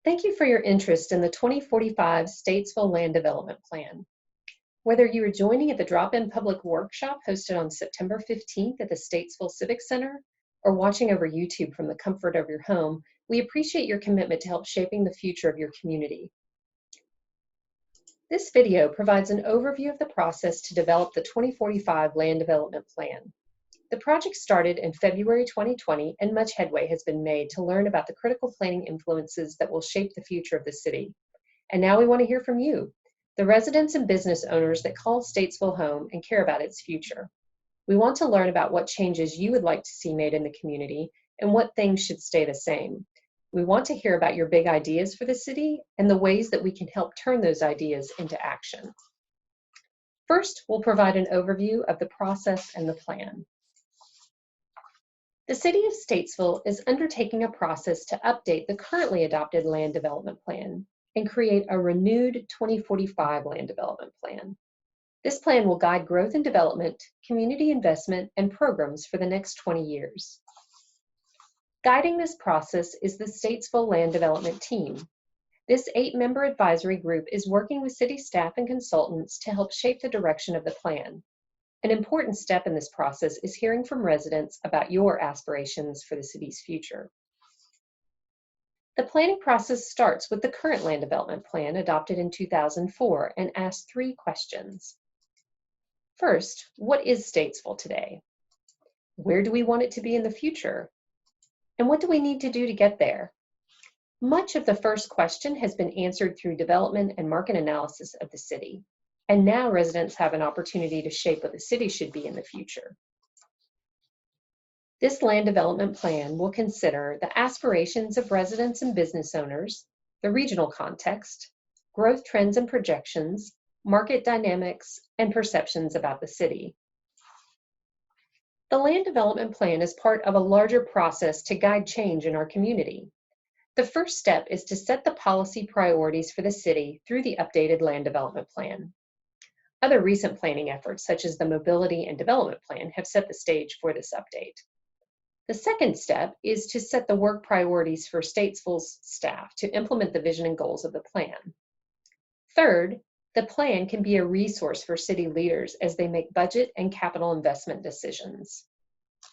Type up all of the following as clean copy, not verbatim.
Thank you for your interest in the 2045 Statesville Land Development Plan. Whether you are joining at the Drop-In Public Workshop hosted on September 15th at the Statesville Civic Center or watching over YouTube from the comfort of your home, we appreciate your commitment to help shaping the future of your community. This video provides an overview of the process to develop the 2045 Land Development Plan. The project started in February 2020, and much headway has been made to learn about the critical planning influences that will shape the future of the city. And now we want to hear from you, the residents and business owners that call Statesville home and care about its future. We want to learn about what changes you would like to see made in the community and what things should stay the same. We want to hear about your big ideas for the city and the ways that we can help turn those ideas into action. First, we'll provide an overview of the process and the plan. The City of Statesville is undertaking a process to update the currently adopted Land Development Plan and create a renewed 2045 Land Development Plan. This plan will guide growth and development, community investment, and programs for the next 20 years. Guiding this process is the Statesville Land Development Team. This 8-member advisory group is working with city staff and consultants to help shape the direction of the plan. An important step in this process is hearing from residents about your aspirations for the city's future. The planning process starts with the current Land Development Plan adopted in 2004 and asks 3 questions. First, what is Statesville today? Where do we want it to be in the future? And what do we need to do to get there? Much of the first question has been answered through development and market analysis of the city. And now residents have an opportunity to shape what the city should be in the future. This land development plan will consider the aspirations of residents and business owners, the regional context, growth trends and projections, market dynamics, and perceptions about the city. The land development plan is part of a larger process to guide change in our community. The first step is to set the policy priorities for the city through the updated land development plan. Other recent planning efforts, such as the Mobility and Development Plan, have set the stage for this update. The second step is to set the work priorities for Statesville's staff to implement the vision and goals of the plan. Third, the plan can be a resource for city leaders as they make budget and capital investment decisions.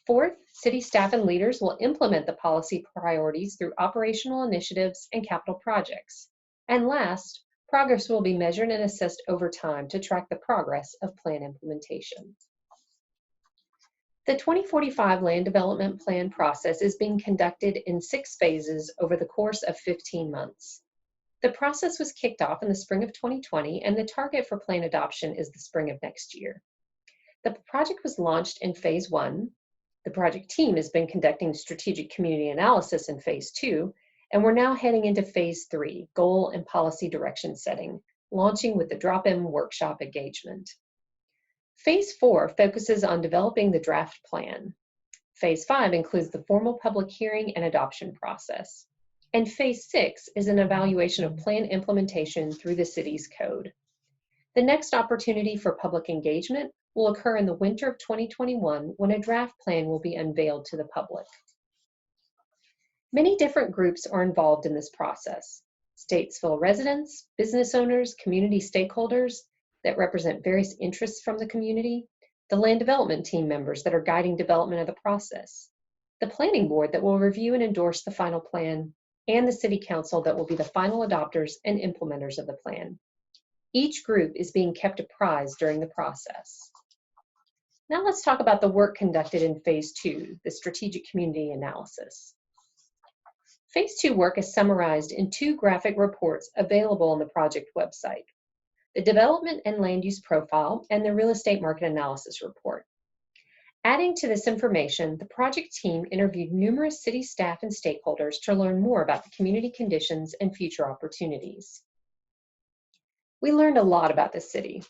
Fourth, city staff and leaders will implement the policy priorities through operational initiatives and capital projects. And last, progress will be measured and assessed over time to track the progress of plan implementation. The 2045 Land Development Plan process is being conducted in 6 phases over the course of 15 months. The process was kicked off in the spring of 2020, and the target for plan adoption is the spring of next year. The project was launched in Phase 1. The project team has been conducting strategic community analysis in Phase 2, and we're now heading into Phase 3, goal and policy direction setting, launching with the drop-in workshop engagement. Phase 4 focuses on developing the draft plan. Phase 5 includes the formal public hearing and adoption process. And Phase 6 is an evaluation of plan implementation through the city's code. The next opportunity for public engagement will occur in the winter of 2021 when a draft plan will be unveiled to the public. Many different groups are involved in this process. Statesville residents, business owners, community stakeholders that represent various interests from the community, the land development team members that are guiding development of the process, the planning board that will review and endorse the final plan, and the city council that will be the final adopters and implementers of the plan. Each group is being kept apprised during the process. Now let's talk about the work conducted in Phase 2, the strategic community analysis. Phase 2 work is summarized in 2 graphic reports available on the project website: the Development and Land Use Profile and the Real Estate Market Analysis Report. Adding to this information, the project team interviewed numerous city staff and stakeholders to learn more about the community conditions and future opportunities. We learned a lot about the city.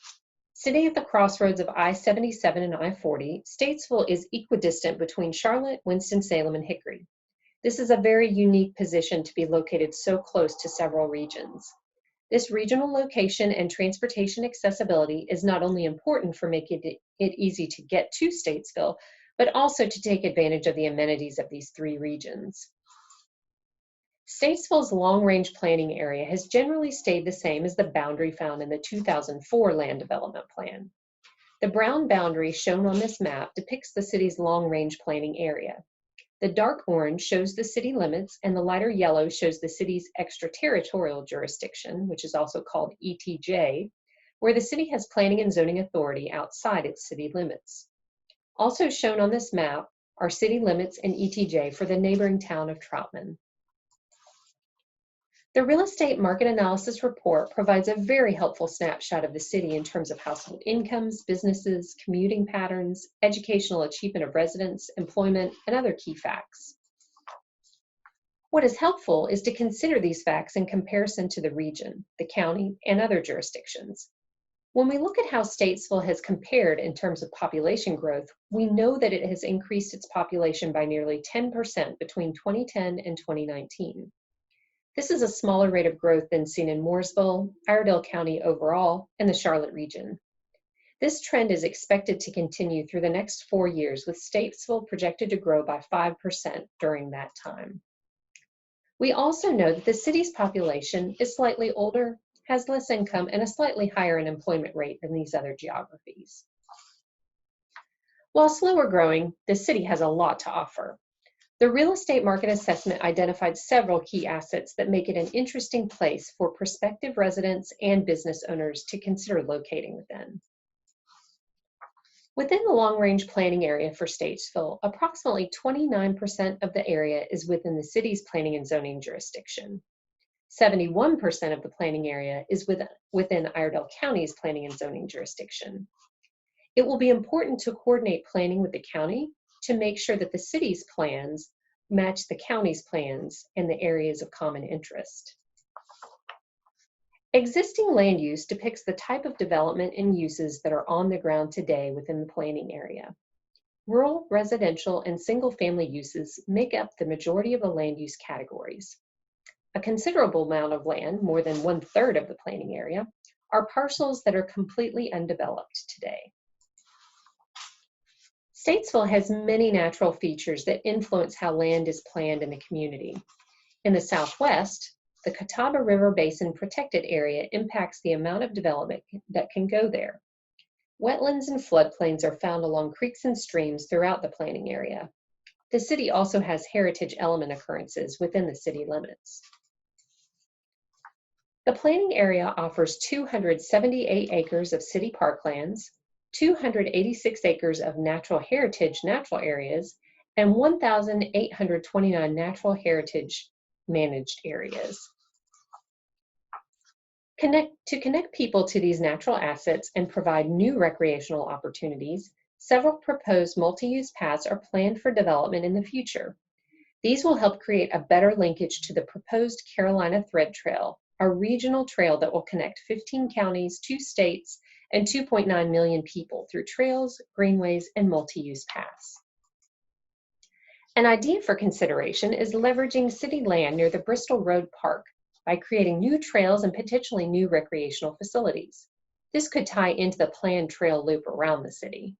Sitting at the crossroads of I-77 and I-40, Statesville is equidistant between Charlotte, Winston-Salem, and Hickory. This is a very unique position to be located so close to several regions. This regional location and transportation accessibility is not only important for making it easy to get to Statesville, but also to take advantage of the amenities of these 3 regions. Statesville's long-range planning area has generally stayed the same as the boundary found in the 2004 Land Development Plan. The brown boundary shown on this map depicts the city's long-range planning area. The dark orange shows the city limits, and the lighter yellow shows the city's extraterritorial jurisdiction, which is also called ETJ, where the city has planning and zoning authority outside its city limits. Also shown on this map are city limits and ETJ for the neighboring town of Troutman. The Real Estate Market Analysis Report provides a very helpful snapshot of the city in terms of household incomes, businesses, commuting patterns, educational achievement of residents, employment, and other key facts. What is helpful is to consider these facts in comparison to the region, the county, and other jurisdictions. When we look at how Statesville has compared in terms of population growth, we know that it has increased its population by nearly 10% between 2010 and 2019. This is a smaller rate of growth than seen in Mooresville, Iredell County overall, and the Charlotte region. This trend is expected to continue through the next 4 years, with Statesville projected to grow by 5% during that time. We also know that the city's population is slightly older, has less income, and a slightly higher unemployment rate than these other geographies. While slower growing, the city has a lot to offer. The real estate market assessment identified several key assets that make it an interesting place for prospective residents and business owners to consider locating within. Within the long-range planning area for Statesville, approximately 29% of the area is within the city's planning and zoning jurisdiction. 71% of the planning area is within Iredell County's planning and zoning jurisdiction. It will be important to coordinate planning with the county to make sure that the city's plans match the county's plans in the areas of common interest. Existing land use depicts the type of development and uses that are on the ground today within the planning area. Rural, residential, and single-family uses make up the majority of the land use categories. A considerable amount of land, more than 1/3 of the planning area, are parcels that are completely undeveloped today. Statesville has many natural features that influence how land is planned in the community. In the southwest, the Catawba River Basin protected area impacts the amount of development that can go there. Wetlands and floodplains are found along creeks and streams throughout the planning area. The city also has heritage element occurrences within the city limits. The planning area offers 278 acres of city parklands, 286 acres of natural heritage natural areas, and 1,829 natural heritage managed areas. To connect people to these natural assets and provide new recreational opportunities, several proposed multi-use paths are planned for development in the future. These will help create a better linkage to the proposed Carolina Thread Trail, a regional trail that will connect 15 counties, 2 states, and 2.9 million people through trails, greenways, and multi-use paths. An idea for consideration is leveraging city land near the Bristol Road Park by creating new trails and potentially new recreational facilities. This could tie into the planned trail loop around the city.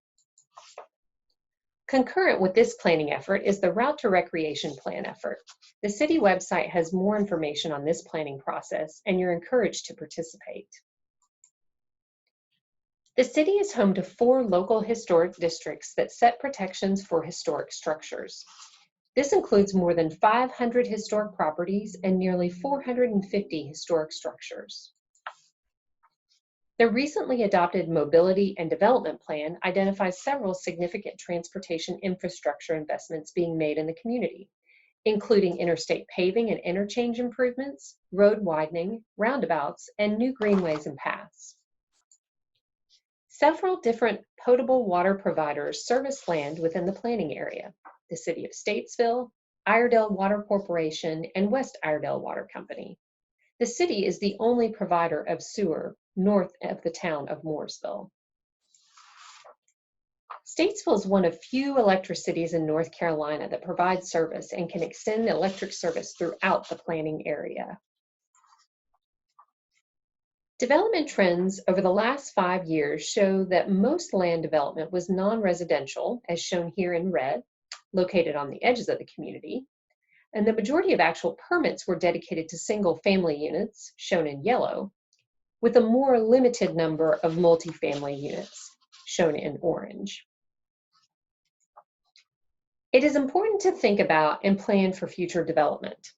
Concurrent with this planning effort is the Route to Recreation Plan effort. The city website has more information on this planning process, and you're encouraged to participate. The city is home to 4 local historic districts that set protections for historic structures. This includes more than 500 historic properties and nearly 450 historic structures. The recently adopted Mobility and Development Plan identifies several significant transportation infrastructure investments being made in the community, including interstate paving and interchange improvements, road widening, roundabouts, and new greenways and paths. Several different potable water providers service land within the planning area: the City of Statesville, Iredell Water Corporation, and West Iredell Water Company. The city is the only provider of sewer north of the town of Mooresville. Statesville is one of few electricities in North Carolina that provides service and can extend electric service throughout the planning area. Development trends over the last 5 years show that most land development was non-residential, as shown here in red, located on the edges of the community. and the majority of actual permits were dedicated to single-family units, shown in yellow, with a more limited number of multifamily units, shown in orange. It is important to think about and plan for future development.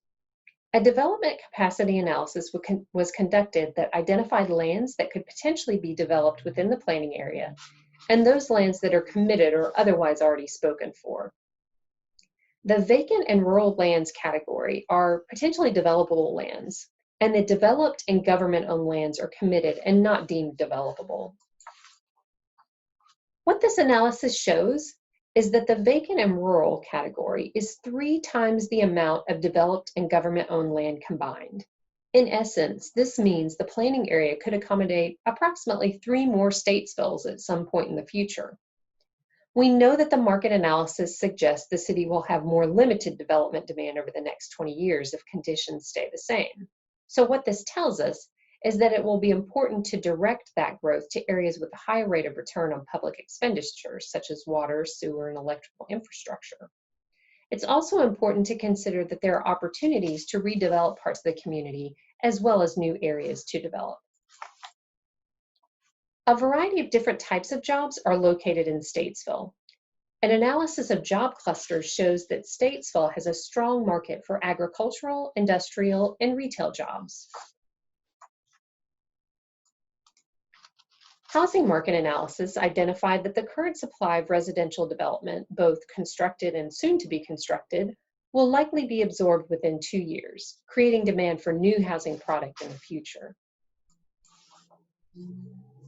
A development capacity analysis was conducted that identified lands that could potentially be developed within the planning area and those lands that are committed or otherwise already spoken for. The vacant and rural lands category are potentially developable lands, and the developed and government-owned lands are committed and not deemed developable. What this analysis shows is that the vacant and rural category is 3 times the amount of developed and government-owned land combined. In essence, this means the planning area could accommodate approximately 3 more Statesvilles at some point in the future. We know that the market analysis suggests the city will have more limited development demand over the next 20 years if conditions stay the same. So what this tells us is that it will be important to direct that growth to areas with a high rate of return on public expenditures, such as water, sewer, and electrical infrastructure. It's also important to consider that there are opportunities to redevelop parts of the community, as well as new areas to develop. A variety of different types of jobs are located in Statesville. An analysis of job clusters shows that Statesville has a strong market for agricultural, industrial, and retail jobs. Housing market analysis identified that the current supply of residential development, both constructed and soon to be constructed, will likely be absorbed within 2 years, creating demand for new housing product in the future.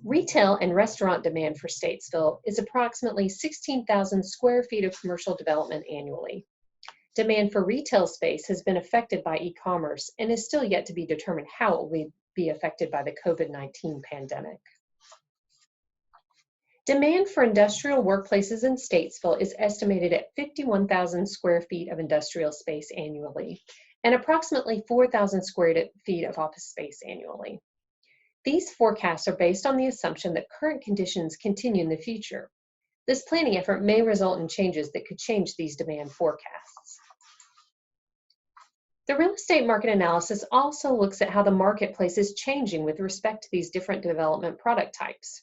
Retail and restaurant demand for Statesville is approximately 16,000 square feet of commercial development annually. Demand for retail space has been affected by e-commerce and is still yet to be determined how it will be affected by the COVID-19 pandemic. Demand for industrial workplaces in Statesville is estimated at 51,000 square feet of industrial space annually and approximately 4,000 square feet of office space annually. These forecasts are based on the assumption that current conditions continue in the future. This planning effort may result in changes that could change these demand forecasts. The real estate market analysis also looks at how the marketplace is changing with respect to these different development product types.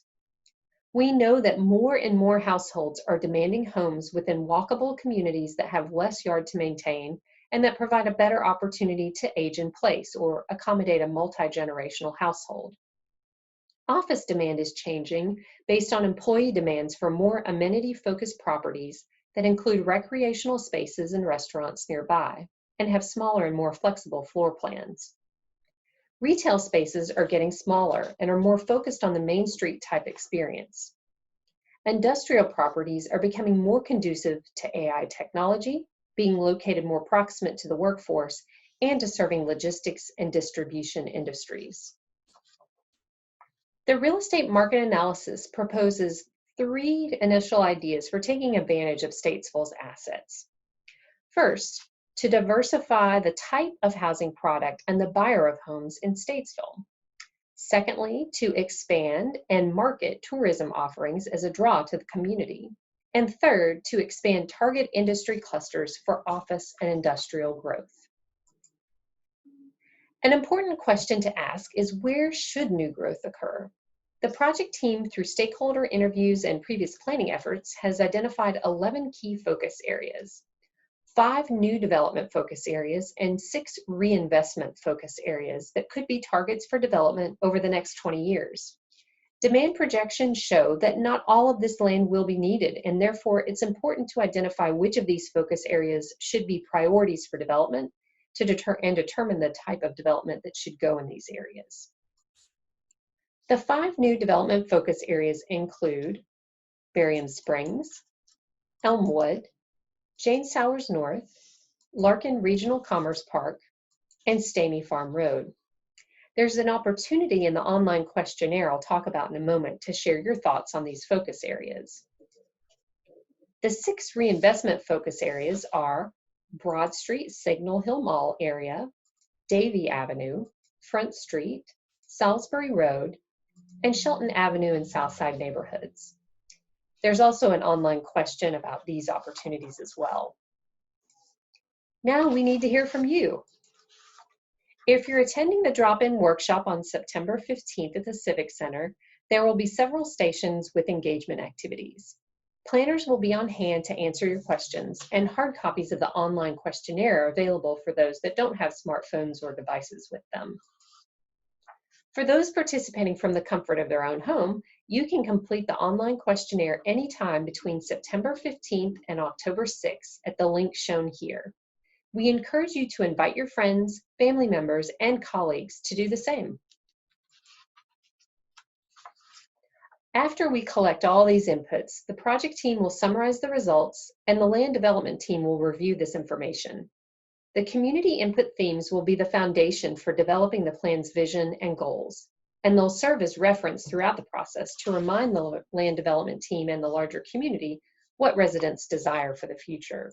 We know that more and more households are demanding homes within walkable communities that have less yard to maintain and that provide a better opportunity to age in place or accommodate a multi-generational household. Office demand is changing based on employee demands for more amenity-focused properties that include recreational spaces and restaurants nearby and have smaller and more flexible floor plans. Retail spaces are getting smaller and are more focused on the Main Street type experience. Industrial properties are becoming more conducive to AI technology, being located more proximate to the workforce, and to serving logistics and distribution industries. The real estate market analysis proposes 3 initial ideas for taking advantage of Statesville's assets. First, to diversify the type of housing product and the buyer of homes in Statesville. Secondly, to expand and market tourism offerings as a draw to the community. And third, to expand target industry clusters for office and industrial growth. An important question to ask is, where should new growth occur? The project team, through stakeholder interviews and previous planning efforts, has identified 11 key focus areas, 5 new development focus areas, and 6 reinvestment focus areas that could be targets for development over the next 20 years. Demand projections show that not all of this land will be needed, and therefore it's important to identify which of these focus areas should be priorities for development to determine the type of development that should go in these areas. The 5 new development focus areas include Barium Springs, Elmwood, Jane Sowers North, Larkin Regional Commerce Park, and Stamey Farm Road. There's an opportunity in the online questionnaire I'll talk about in a moment to share your thoughts on these focus areas. The 6 reinvestment focus areas are Broad Street, Signal Hill Mall area, Davie Avenue, Front Street, Salisbury Road, and Shelton Avenue and Southside neighborhoods. There's also an online question about these opportunities as well. Now we need to hear from you. If you're attending the drop-in workshop on September 15th at the Civic Center, there will be several stations with engagement activities. Planners will be on hand to answer your questions, and hard copies of the online questionnaire are available for those that don't have smartphones or devices with them. For those participating from the comfort of their own home, you can complete the online questionnaire anytime between September 15th and October 6th at the link shown here. We encourage you to invite your friends, family members, and colleagues to do the same. After we collect all these inputs, the project team will summarize the results, and the land development team will review this information. The community input themes will be the foundation for developing the plan's vision and goals, and they'll serve as reference throughout the process to remind the land development team and the larger community what residents desire for the future.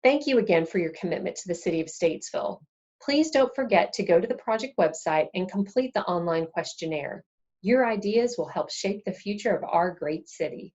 Thank you again for your commitment to the City of Statesville. Please don't forget to go to the project website and complete the online questionnaire. Your ideas will help shape the future of our great city.